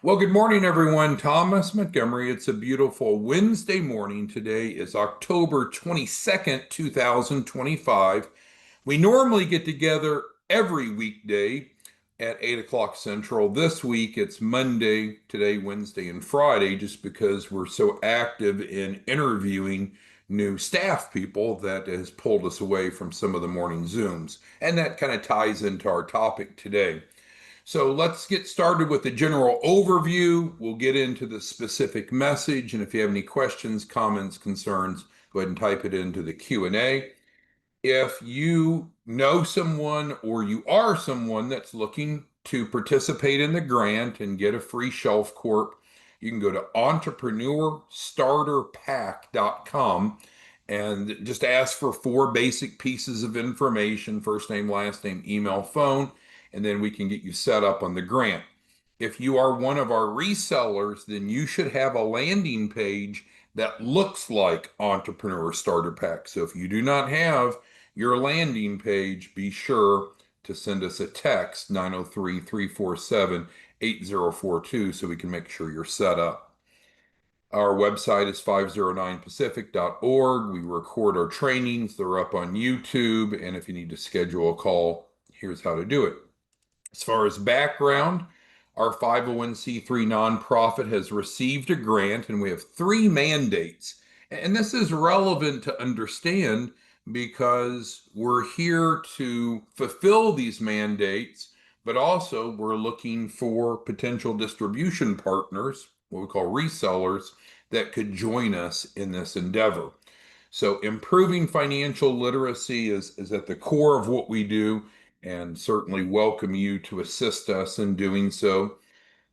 Well, good morning, everyone. Thomas Montgomery. It's a beautiful Wednesday morning. Today is October 22nd, 2025. We normally get together every weekday at 8 o'clock Central. This week it's Monday, today, Wednesday, and Friday, just because we're so active in interviewing new staff people that has pulled us away from some of the morning Zooms. And that kind of ties into our topic today. So let's get started with the general overview. We'll get into the specific message, and if you have any questions, comments, concerns, go ahead and type it into the Q&A. If you know someone or you are someone that's looking to participate in the grant and get a free shelf corp, you can go to entrepreneurstarterpack.com and just ask for four basic pieces of information: first name, last name, email, phone, and then we can get you set up on the grant. If you are one of our resellers, then you should have a landing page that looks like Entrepreneur Starter Pack. So if you do not have your landing page, be sure to send us a text, 903-347-8042, so we can make sure you're set up. Our website is 509pacific.org. We record our trainings. They're up on YouTube. And if you need to schedule a call, here's how to do it. As far as background, our 501c3 nonprofit has received a grant, and we have three mandates. And this is relevant to understand because we're here to fulfill these mandates, but also we're looking for potential distribution partners, what we call resellers, that could join us in this endeavor. So improving financial literacy is at the core of what we do, and certainly welcome you to assist us in doing so.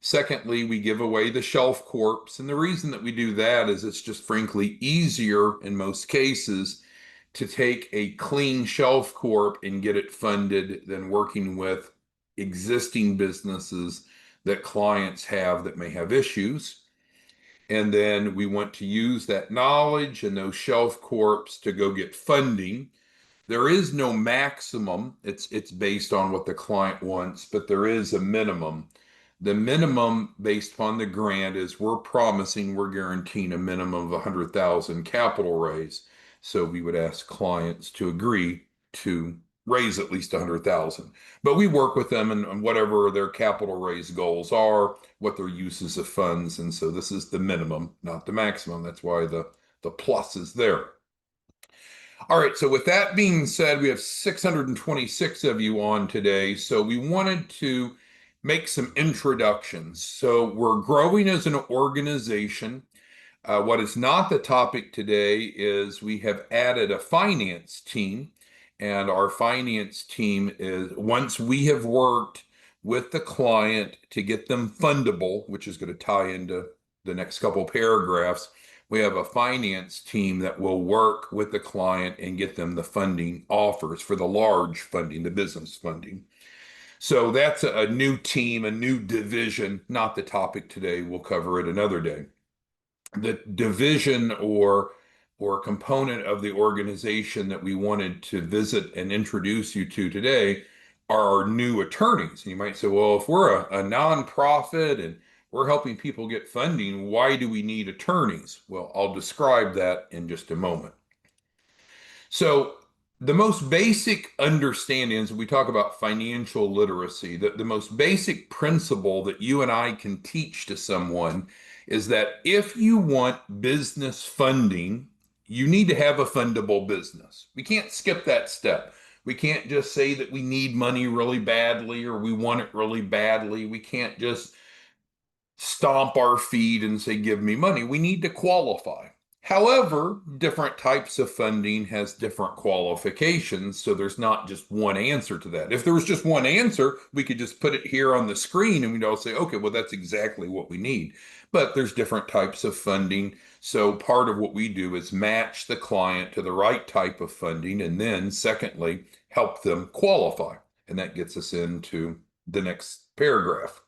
Secondly, we give away the shelf corps, and the reason that we do that is it's just frankly easier in most cases to take a clean shelf corp and get it funded than working with existing businesses that clients have that may have issues. And then we want to use that knowledge and those shelf corps to go get funding. There is no maximum. It's based on what the client wants, but there is a minimum. The minimum based upon the grant is we're guaranteeing a minimum of 100,000 capital raise. So we would ask clients to agree to raise at least 100,000. But we work with them on whatever their capital raise goals are, what their uses of funds. And so this is the minimum, not the maximum. That's why the plus is there. All right, so with that being said, we have 626 of you on today. So we wanted to make some introductions. So we're growing as an organization. What is not the topic today is we have added a finance team. And our finance team is, once we have worked with the client to get them fundable, which is going to tie into the next couple paragraphs, we have a finance team that will work with the client and get them the funding offers for the large funding, the business funding. So that's a new team, a new division, not the topic today. We'll cover it another day. The division or component of the organization that we wanted to visit and introduce you to today are our new attorneys. And you might say, well, if we're a nonprofit and we're helping people get funding, why do we need attorneys? Well, I'll describe that in just a moment. So the most basic understandings, we talk about financial literacy, that the most basic principle that you and I can teach to someone is that if you want business funding, you need to have a fundable business. We can't skip that step. We can't just say that we need money really badly or we want it really badly. We can't just stomp our feet and say, give me money. We need to qualify. However, different types of funding has different qualifications, so there's not just one answer to that. If there was just one answer, we could just put it here on the screen and we'd all say, okay, well, that's exactly what we need. But there's different types of funding. So part of what we do is match the client to the right type of funding, and then secondly, help them qualify. And that gets us into the next paragraph.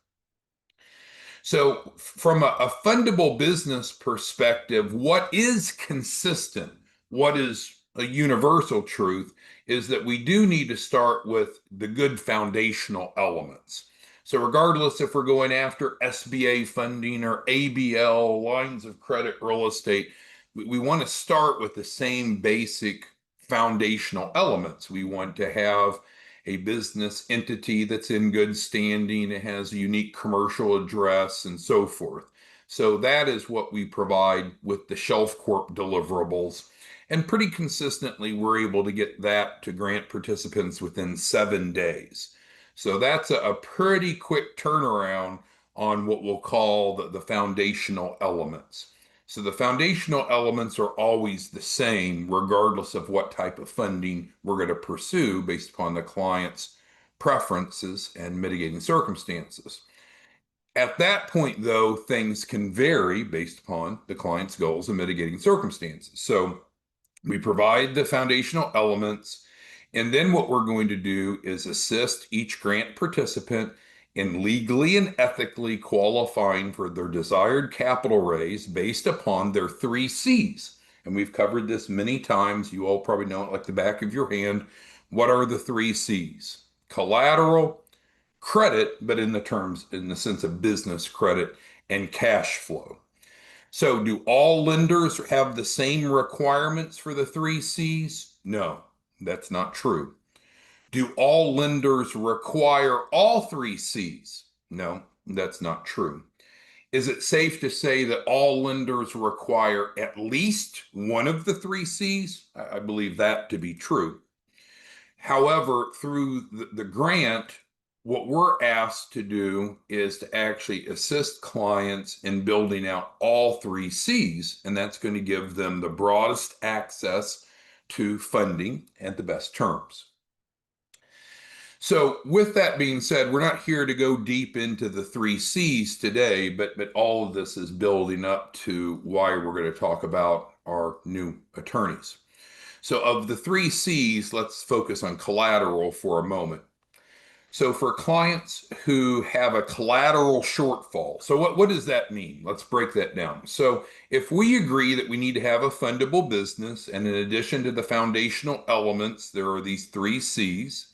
So, from a fundable business perspective, what is consistent, what is a universal truth, is that we do need to start with the good foundational elements. So regardless if we're going after SBA funding or ABL, lines of credit, real estate, we want to start with the same basic foundational elements. We want to have a business entity that's in good standing, it has a unique commercial address, and so forth. So that is what we provide with the Shelf Corp deliverables. And pretty consistently, we're able to get that to grant participants within 7 days. So that's a pretty quick turnaround on what we'll call the foundational elements. So the foundational elements are always the same, regardless of what type of funding we're going to pursue based upon the client's preferences and mitigating circumstances. At that point, though, things can vary based upon the client's goals and mitigating circumstances. So we provide the foundational elements, and then what we're going to do is assist each grant participant in legally and ethically qualifying for their desired capital raise based upon their 3 C's. And we've covered this many times. You all probably know it like the back of your hand. What are the 3 C's? Collateral, credit, but in the sense of business credit, and cash flow. So, do all lenders have the same requirements for the 3 C's? No, that's not true. Do all lenders require all 3 C's? No, that's not true. Is it safe to say that all lenders require at least one of the 3 C's? I believe that to be true. However, through the grant, what we're asked to do is to actually assist clients in building out all 3 C's, and that's going to give them the broadest access to funding at the best terms. So with that being said, we're not here to go deep into the 3 C's today, but all of this is building up to why we're going to talk about our new attorneys. So of the 3 C's, let's focus on collateral for a moment. So for clients who have a collateral shortfall, so what does that mean? Let's break that down. So if we agree that we need to have a fundable business, and in addition to the foundational elements, there are these 3 C's.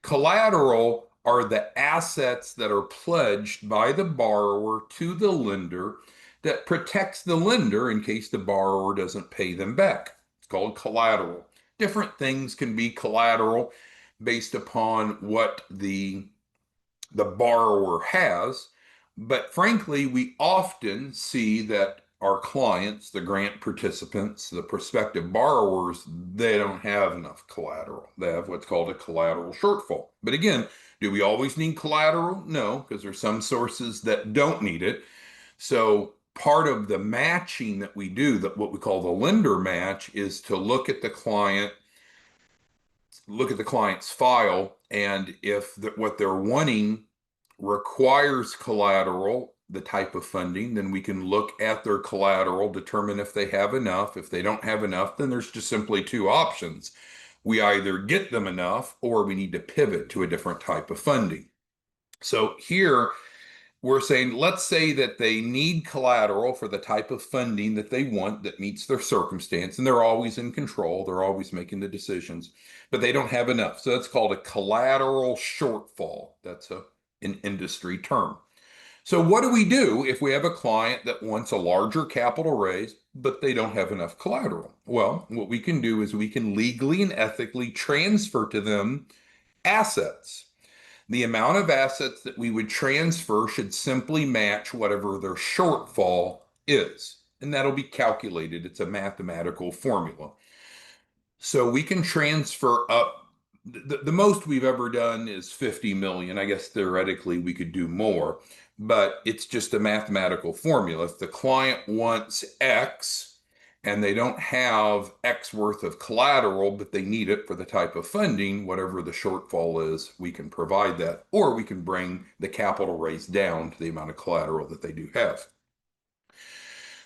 Collateral are the assets that are pledged by the borrower to the lender that protects the lender in case the borrower doesn't pay them back. It's called collateral. Different things can be collateral based upon what the borrower has, but frankly, we often see that our clients, the grant participants, the prospective borrowers, they don't have enough collateral. They have what's called a collateral shortfall. But again, do we always need collateral? No, because there's some sources that don't need it. So part of the matching that we do, that what we call the lender match, is to look at the client's file, and if what they're wanting requires collateral, the type of funding, then we can look at their collateral, determine if they have enough. If they don't have enough, then there's just simply 2 options. We either get them enough or we need to pivot to a different type of funding. So here we're saying, let's say that they need collateral for the type of funding that they want that meets their circumstance, and they're always in control, they're always making the decisions, but they don't have enough. So that's called a collateral shortfall. That's an industry term. So what do we do if we have a client that wants a larger capital raise, but they don't have enough collateral? Well, what we can do is we can legally and ethically transfer to them assets. The amount of assets that we would transfer should simply match whatever their shortfall is, and that'll be calculated. It's a mathematical formula. So we can transfer up. The most we've ever done is 50 million. I guess theoretically we could do more, but it's just a mathematical formula. If the client wants X and they don't have X worth of collateral, but they need it for the type of funding, whatever the shortfall is, we can provide that, or we can bring the capital raise down to the amount of collateral that they do have.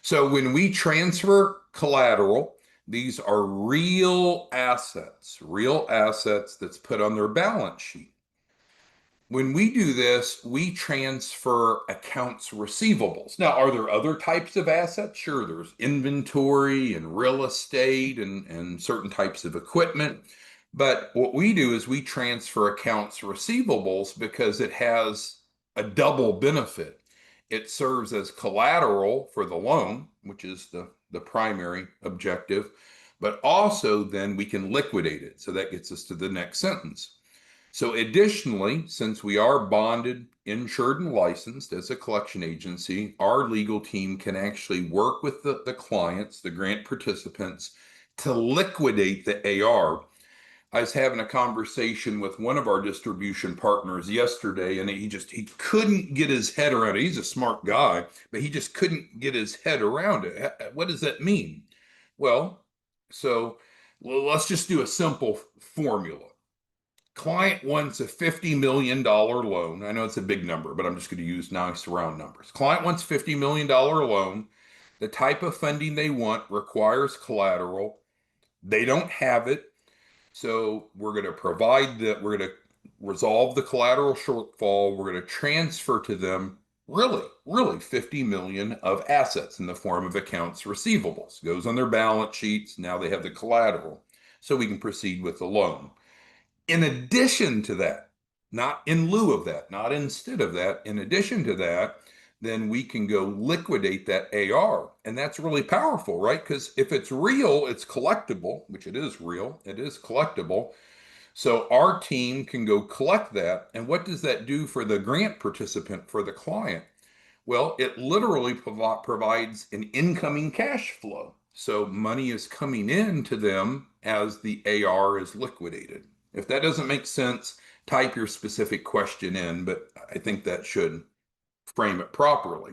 So when we transfer collateral, these are real assets that's put on their balance sheet. When we do this, we transfer accounts receivables. Now, are there other types of assets? Sure, there's inventory and real estate and certain types of equipment. But what we do is we transfer accounts receivables because it has a double benefit. It serves as collateral for the loan, which is the primary objective, but also then we can liquidate it. So that gets us to the next sentence. So additionally, since we are bonded, insured, and licensed as a collection agency, our legal team can actually work with the clients, the grant participants, to liquidate the AR. I was having a conversation with one of our distribution partners yesterday, and he couldn't get his head around it. He's a smart guy, but he just couldn't get his head around it. What does that mean? Well, so let's just do a simple formula. Client wants a $50 million loan. I know it's a big number, but I'm just going to use nice round numbers. Client wants $50 million loan. The type of funding they want requires collateral. They don't have it. So we're going to provide that. We're going to resolve the collateral shortfall. We're going to transfer to them really 50 million of assets in the form of accounts receivables. Goes on their balance sheets. Now they have the collateral. So we can proceed with the loan. In addition to that, not in lieu of that, not instead of that, in addition to that, then we can go liquidate that AR. And that's really powerful, right? Because if it's real, it's collectible, which it is real, it is collectible. So our team can go collect that. And what does that do for the grant participant, for the client? Well, it literally provides an incoming cash flow. So money is coming in to them as the AR is liquidated. If that doesn't make sense, type your specific question in, but I think that should frame it properly.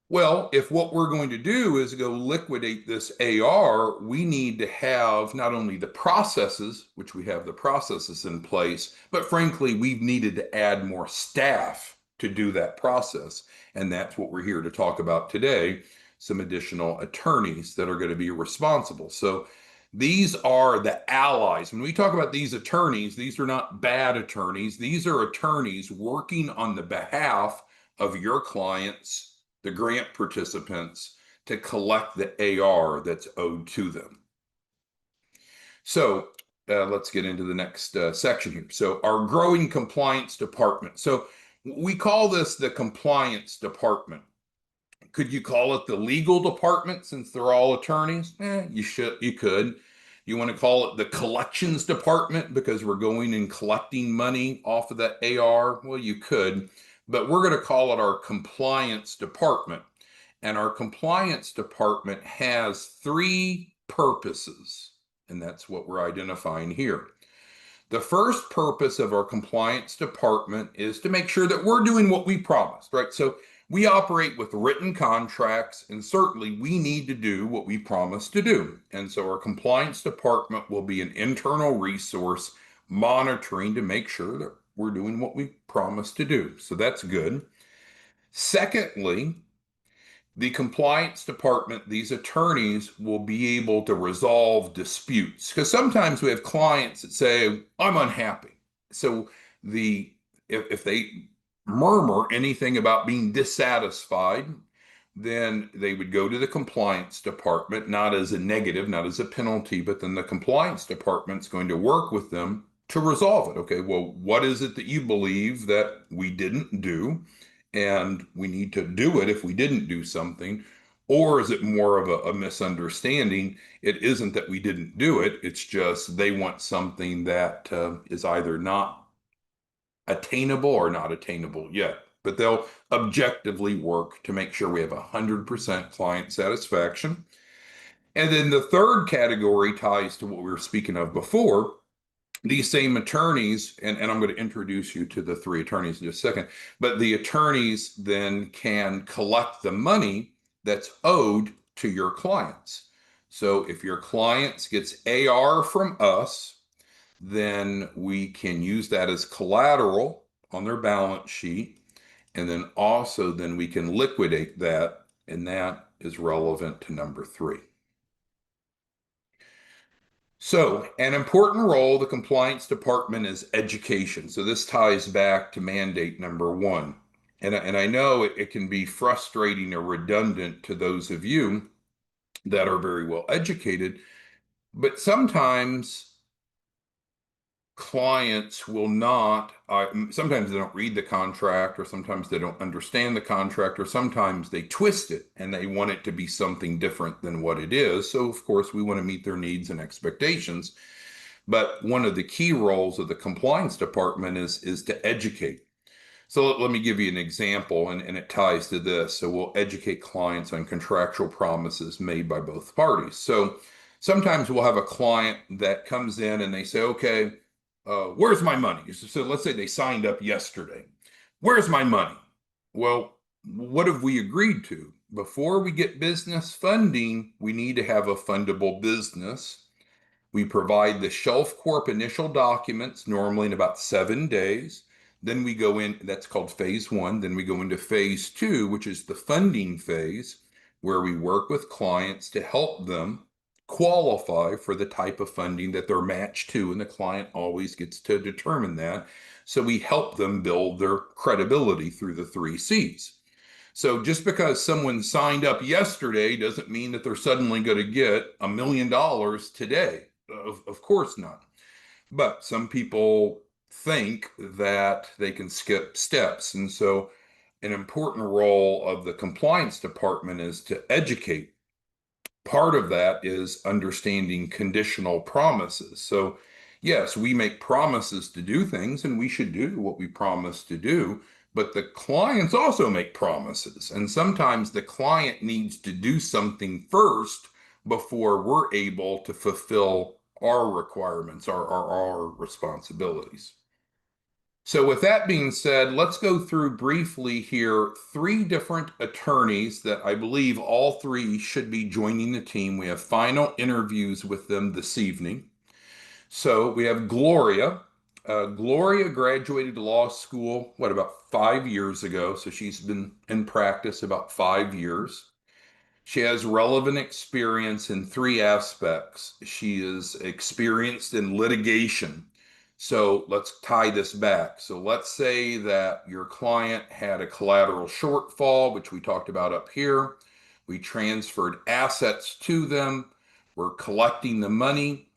Well, if what we're going to do is go liquidate this AR, we need to have not only the processes, which we have the processes in place, but frankly, we've needed to add more staff to do that process. And that's what we're here to talk about today, some additional attorneys that are going to be responsible. So these are the allies. When we talk about these attorneys, these are not bad attorneys. These are attorneys working on the behalf of your clients, the grant participants, to collect the AR that's owed to them. So let's get into the next section here. So our growing compliance department. So we call this the compliance department. Could you call it the legal department since they're all attorneys? You could. You want to call it the collections department because we're going and collecting money off of that AR? Well, you could, but we're going to call it our compliance department. And our compliance department has three purposes, and that's what we're identifying here. The first purpose of our compliance department is to make sure that we're doing what we promised, right? So we operate with written contracts, and certainly we need to do what we promised to do. And so our compliance department will be an internal resource monitoring to make sure that we're doing what we promised to do. So that's good. Secondly, the compliance department, these attorneys will be able to resolve disputes because sometimes we have clients that say, I'm unhappy. So if they murmur anything about being dissatisfied, then they would go to the compliance department, not as a negative, not as a penalty, but then the compliance department's going to work with them to resolve it. Okay, well, what is it that you believe that we didn't do? And we need to do it if we didn't do something. Or is it more of a misunderstanding? It isn't that we didn't do it. It's just they want something that is either not attainable or not attainable yet. But they'll objectively work to make sure we have 100% client satisfaction. And then the third category ties to what we were speaking of before. These same attorneys, and I'm going to introduce you to the three attorneys in just a second, but the attorneys then can collect the money that's owed to your clients. So if your clients gets AR from us, then we can use that as collateral on their balance sheet. And then also then we can liquidate that, and that is relevant to number 3. So, an important role of the compliance department is education. So, this ties back to mandate number 1. And I know it can be frustrating or redundant to those of you that are very well educated, but sometimes clients will not, sometimes they don't read the contract, or sometimes they don't understand the contract, or sometimes they twist it and they want it to be something different than what it is. So, of course, we want to meet their needs and expectations. But one of the key roles of the compliance department is to educate. So let me give you an example, and it ties to this. So we'll educate clients on contractual promises made by both parties. So sometimes we'll have a client that comes in and they say, okay, where's my money? So let's say they signed up yesterday. Where's my money? Well, what have we agreed to? Before we get business funding, we need to have a fundable business. We provide the Shelf Corp initial documents, normally in about 7 days. Then we go in, that's called phase one. Then we go into phase two, which is the funding phase, where we work with clients to help them qualify for the type of funding that they're matched to. And the client always gets to determine that. So we help them build their credibility through the 3 C's. So just because someone signed up yesterday doesn't mean that they're suddenly going to get $1 million today. Of course not. But some people think that they can skip steps. And so an important role of the compliance department is to educate. Part of that is understanding conditional promises. So, yes, we make promises to do things, and we should do what we promise to do. But the clients also make promises. And sometimes the client needs to do something first before we're able to fulfill our requirements, our responsibilities. So with that being said, let's go through briefly here 3 different attorneys that I believe all 3 should be joining the team. We have final interviews with them this evening. So we have Gloria. Gloria graduated law school, about 5 years ago? So she's been in practice about 5 years. She has relevant experience in 3 aspects. She is experienced in litigation. So let's tie this back. So let's say that your client had a collateral shortfall, which we talked about up here. We transferred assets to them. We're collecting the money.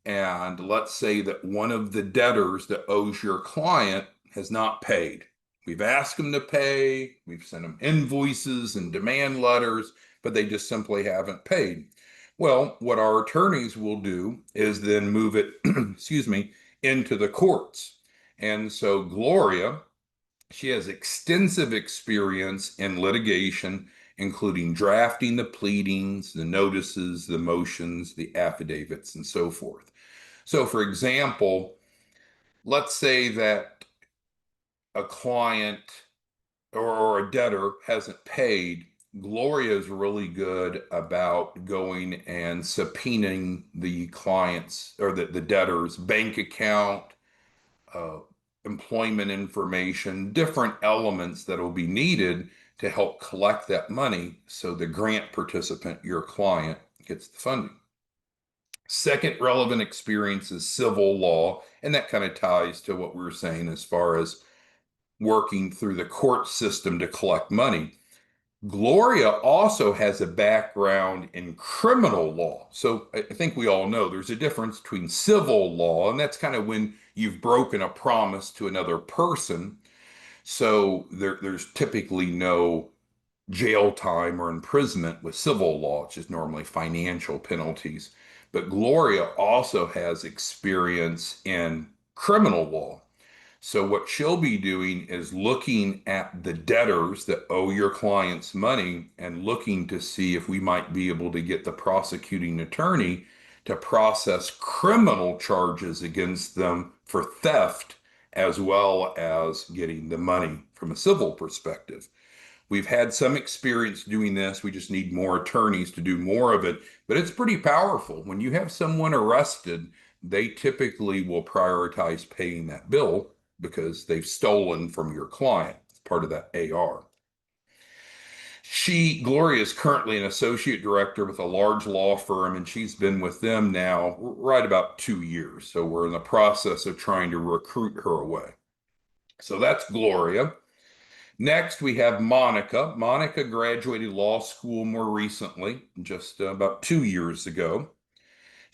And let's say that one of the debtors that owes your client has not paid. We've asked them to pay. We've sent them invoices and demand letters, but they just simply haven't paid. Well, what our attorneys will do is then move it, excuse me, into the courts. And so Gloria, she has extensive experience in litigation, including drafting the pleadings, the notices, the motions, the affidavits, and so forth. So, for example, let's say that a client or a debtor hasn't paid. Gloria is really good about going and subpoenaing the client's or the debtor's bank account, uh, employment information, different elements that will be needed to help collect that money so the grant participant, your client, gets the funding. Second relevant experience is civil law, and that kind of ties to what we were saying as far as working through the court system to collect money. Gloria also has a background in criminal law. So I think we all know there's a difference between civil law, and that's kind of when you've broken a promise to another person. So there's typically no jail time or imprisonment with civil law, which is normally financial penalties. But Gloria also has experience in criminal law. So what she'll be doing is looking at the debtors that owe your clients money and looking to see if we might be able to get the prosecuting attorney to process criminal charges against them for theft, as well as getting the money from a civil perspective. We've had some experience doing this. We just need more attorneys to do more of it. But it's pretty powerful. When you have someone arrested, they typically will prioritize paying that bill because they've stolen from your client. It's part of that AR. Gloria is currently an associate director with a large law firm, and she's been with them now right about 2 years. So we're in the process of trying to recruit her away. So that's Gloria. Next, we have Monica. Monica graduated law school more recently, just about 2 years ago.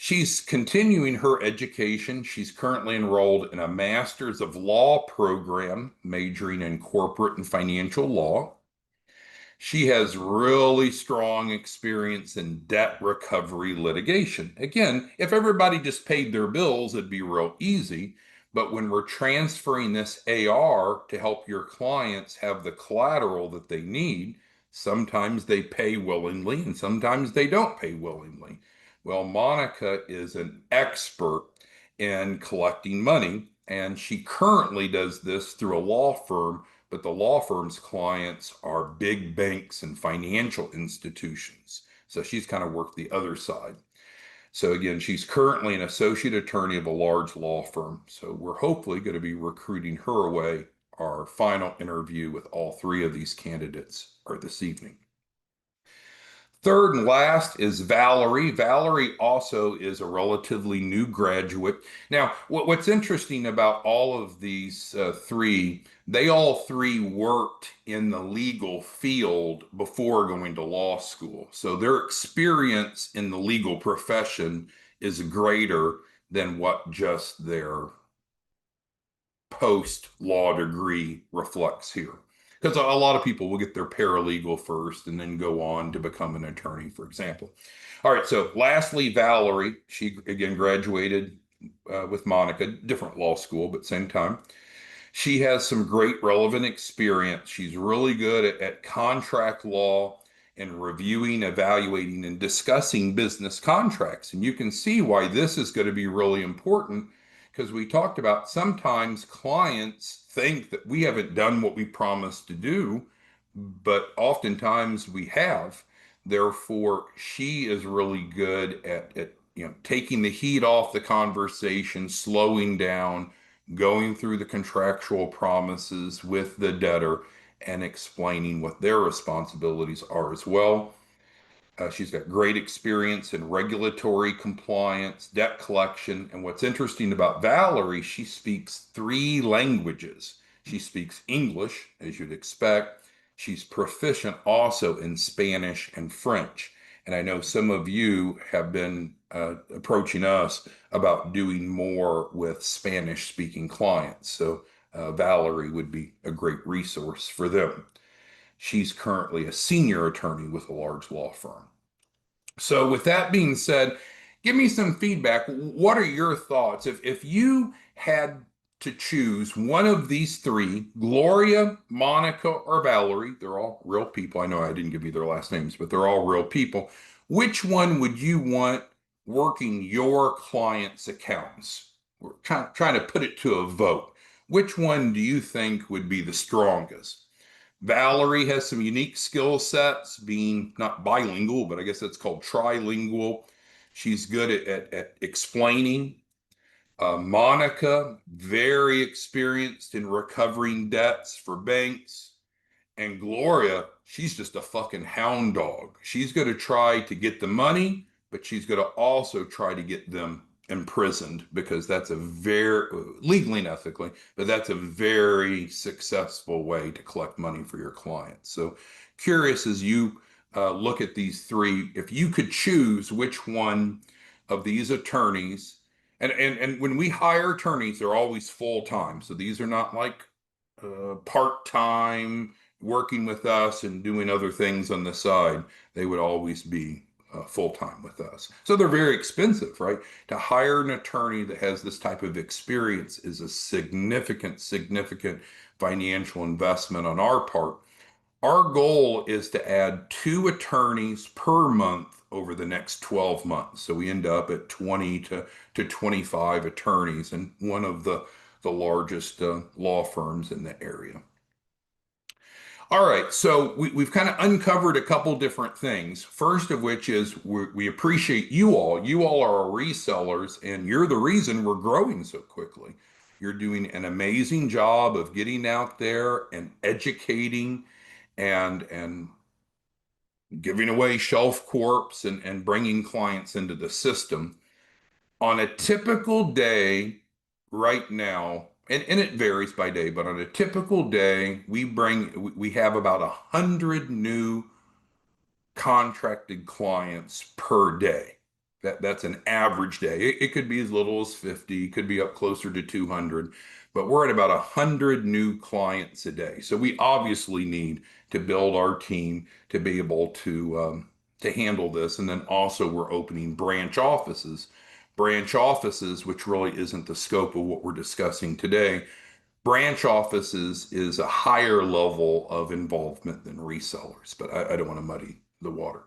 She's continuing her education. She's currently enrolled in a Master's of Law program, majoring in corporate and financial law. She has really strong experience in debt recovery litigation. Again, if everybody just paid their bills, it'd be real easy. But when we're transferring this AR to help your clients have the collateral that they need, sometimes they pay willingly and sometimes they don't pay willingly. Well, Monica is an expert in collecting money, and she currently does this through a law firm, but the law firm's clients are big banks and financial institutions. So she's kind of worked the other side. So again, she's currently an associate attorney of a large law firm. So we're hopefully going to be recruiting her away. Our final interview with all three of these candidates are this evening. Third and last is Valerie. Valerie also is a relatively new graduate. Now, what's interesting about all of these three, they all three worked in the legal field before going to law school. So their experience in the legal profession is greater than what just their post law degree reflects here. Because a lot of people will get their paralegal first and then go on to become an attorney, for example. All right, so lastly, Valerie, she again graduated with Monica, different law school, but same time. She has some great relevant experience. She's really good at contract law and reviewing, evaluating, and discussing business contracts. And you can see why this is going to be really important because we talked about sometimes clients think that we haven't done what we promised to do, but oftentimes we have. Therefore, she is really good at taking the heat off the conversation, slowing down, going through the contractual promises with the debtor and explaining what their responsibilities are as well. She's got great experience in regulatory compliance, debt collection. And what's interesting about Valerie, she speaks three languages. She speaks English, as you'd expect. She's proficient also in Spanish and French. And I know some of you have been approaching us about doing more with Spanish speaking clients. So Valerie would be a great resource for them. She's currently a senior attorney with a large law firm. So, with that being said, give me some feedback. What are your thoughts? If you had to choose one of these three, Gloria, Monica, or Valerie, they're all real people. I know I didn't give you their last names, but they're all real people. Which one would you want working your clients' accounts? We're trying to put it to a vote. Which one do you think would be the strongest? Valerie has some unique skill sets, being not bilingual, but I guess that's called trilingual. She's good at explaining. Monica, very experienced in recovering debts for banks. And Gloria, she's just a fucking hound dog. She's going to try to get the money, but she's going to also try to get them imprisoned because that's a very legally and ethically, but that's a very successful way to collect money for your clients. So curious as you look at these three, if you could choose which one of these attorneys, and when we hire attorneys, they're always full time. So these are not like part time working with us and doing other things on the side. They would always be full time with us. So they're very expensive, right? To hire an attorney that has this type of experience is a significant financial investment on our part. Our goal is to add 2 attorneys per month over the next 12 months. So we end up at 20 to 25 attorneys and one of the largest law firms in the area. All right, so we've kind of uncovered a couple different things. First of which is we appreciate you all. You all are our resellers, and you're the reason we're growing so quickly. You're doing an amazing job of getting out there and educating and giving away shelf corps and bringing clients into the system. On a typical day right now, and it varies by day, but on a typical day, we have about 100 new contracted clients per day. That's an average day. It could be as little as 50, could be up closer to 200, but we're at about 100 new clients a day. So we obviously need to build our team to be able to handle this. And then also we're opening branch offices, which really isn't the scope of what we're discussing today. Branch offices is a higher level of involvement than resellers, but I don't want to muddy the water.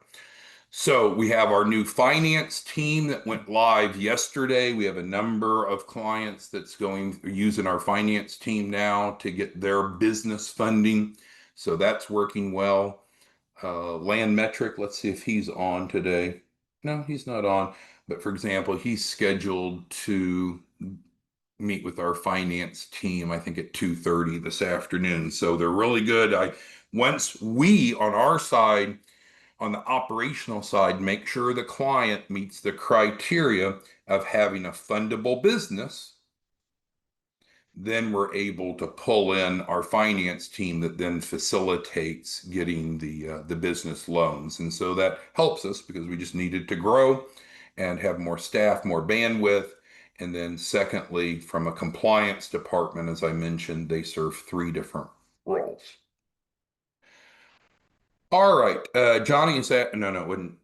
So we have our new finance team that went live yesterday. We have a number of clients that's going using our finance team now to get their business funding. So that's working well. Land metric, let's see if he's on today. No, he's not on. But for example, he's scheduled to meet with our finance team, I think at 2:30 this afternoon. So they're really good. Once we on our side, on the operational side, make sure the client meets the criteria of having a fundable business, then we're able to pull in our finance team that then facilitates getting the business loans. And so that helps us because we just needed to grow and have more staff, more bandwidth. And then secondly, from a compliance department, as I mentioned, they serve three different roles. All right, Johnny is at, no, it wasn't.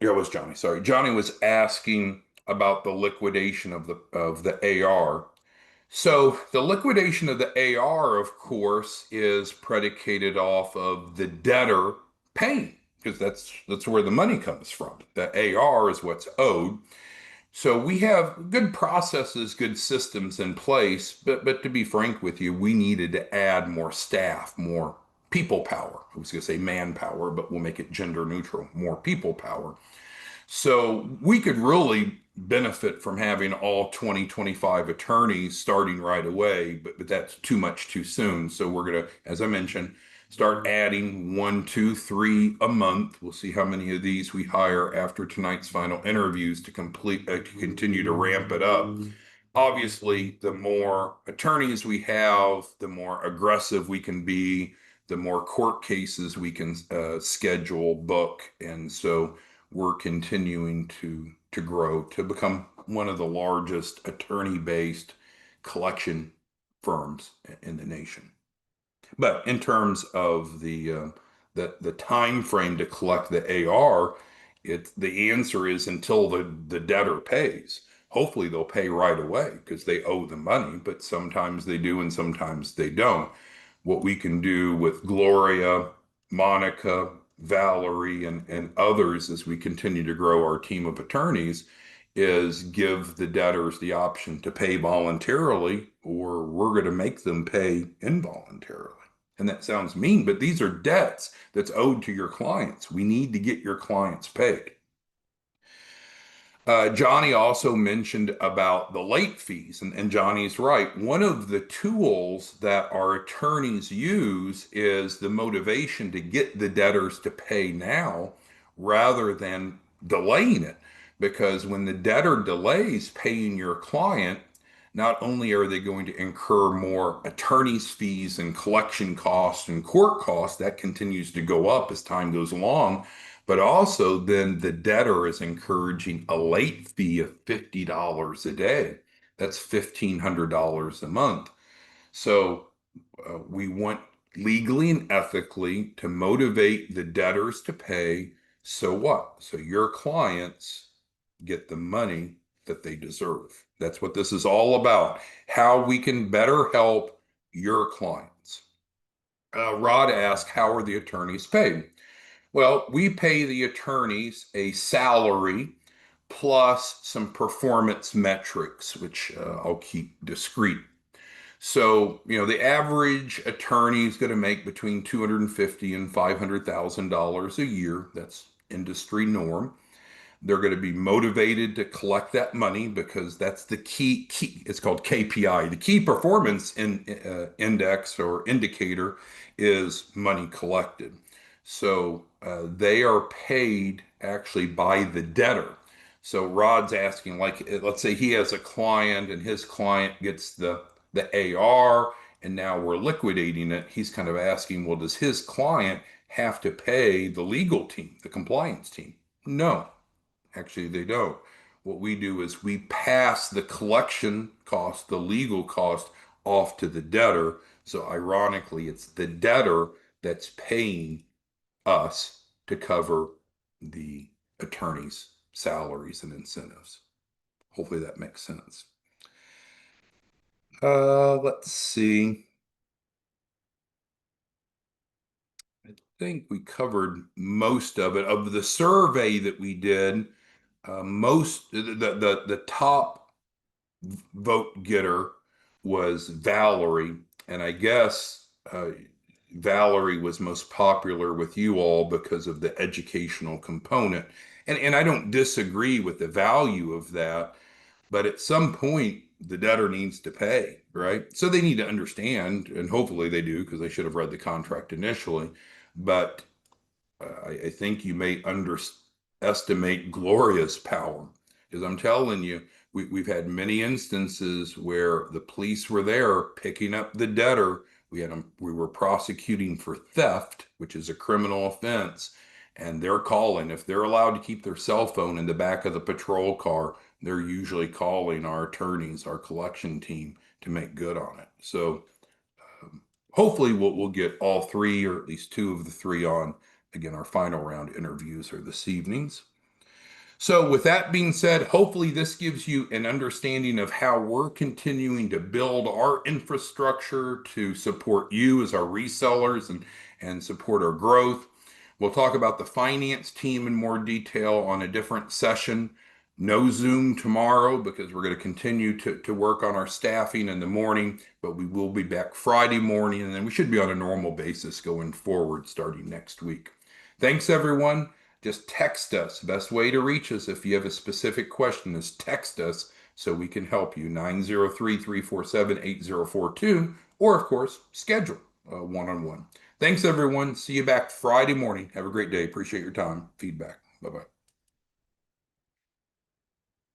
Yeah, it was Johnny. Sorry. Johnny was asking about the liquidation of the AR. So the liquidation of the AR, of course, is predicated off of the debtor paying, because that's where the money comes from. The AR is what's owed. So we have good processes, good systems in place, but to be frank with you, we needed to add more staff, more people power. I was going to say manpower, but we'll make it gender neutral, more people power. So we could really benefit from having all 2025 attorneys starting right away, but that's too much too soon. So we're going to, as I mentioned, start adding one, two, three a month. We'll see how many of these we hire after tonight's final interviews to continue to ramp it up. Obviously, the more attorneys we have, the more aggressive we can be, the more court cases we can schedule, book, and so we're continuing to grow to become one of the largest attorney-based collection firms in the nation. But in terms of the time frame to collect the AR, the answer is until the debtor pays. Hopefully they'll pay right away because they owe the money, but sometimes they do and sometimes they don't. What we can do with Gloria, Monica, Valerie, and others as we continue to grow our team of attorneys is give the debtors the option to pay voluntarily, or we're going to make them pay involuntarily. And that sounds mean, but these are debts that's owed to your clients. We need to get your clients paid. Johnny also mentioned about the late fees, and Johnny's right. One of the tools that our attorneys use is the motivation to get the debtors to pay now rather than delaying it. Because when the debtor delays paying your client, not only are they going to incur more attorney's fees and collection costs and court costs, that continues to go up as time goes along, but also then the debtor is encouraging a late fee of $50 a day. That's $1,500 a month. So we want legally and ethically to motivate the debtors to pay. So what? So your clients get the money that they deserve. That's what this is all about. How we can better help your clients. Rod asked, how are the attorneys paid? Well, we pay the attorneys a salary plus some performance metrics, which I'll keep discreet. So, the average attorney is going to make between $250,000 and $500,000 a year. That's industry norm. They're going to be motivated to collect that money because that's the key. It's called KPI. The key performance index or indicator is money collected. So they are paid actually by the debtor. So Rod's asking, like, let's say he has a client and his client gets the AR and now we're liquidating it. He's kind of asking, well, does his client have to pay the legal team, the compliance team? No. Actually, they don't. What we do is we pass the collection cost, the legal cost, off to the debtor. So ironically, it's the debtor that's paying us to cover the attorney's salaries and incentives. Hopefully that makes sense. Let's see. I think we covered most of it. Of the survey that we did, most the top vote getter was Valerie, and I guess Valerie was most popular with you all because of the educational component. And I don't disagree with the value of that, but at some point the debtor needs to pay, right? So they need to understand, and hopefully they do because they should have read the contract initially. But I think you may underestimate Gloria's power because I'm telling you, we've had many instances where the police were there picking up the debtor. We were prosecuting for theft, which is a criminal offense, and they're calling. If they're allowed to keep their cell phone in the back of the patrol car, they're usually calling our attorneys, our collection team, to make good on it. So hopefully we'll get all three or at least two of the three on. Again, our final round interviews are this evening's. So, with that being said, hopefully this gives you an understanding of how we're continuing to build our infrastructure to support you as our resellers and support our growth. We'll talk about the finance team in more detail on a different session. No Zoom tomorrow because we're going to continue to work on our staffing in the morning, but we will be back Friday morning, and then we should be on a normal basis going forward starting next week. Thanks, everyone. Just text us. Best way to reach us if you have a specific question is text us so we can help you. 903-347-8042, or of course, schedule one-on-one. Thanks, everyone. See you back Friday morning. Have a great day. Appreciate your time. Feedback. Bye-bye.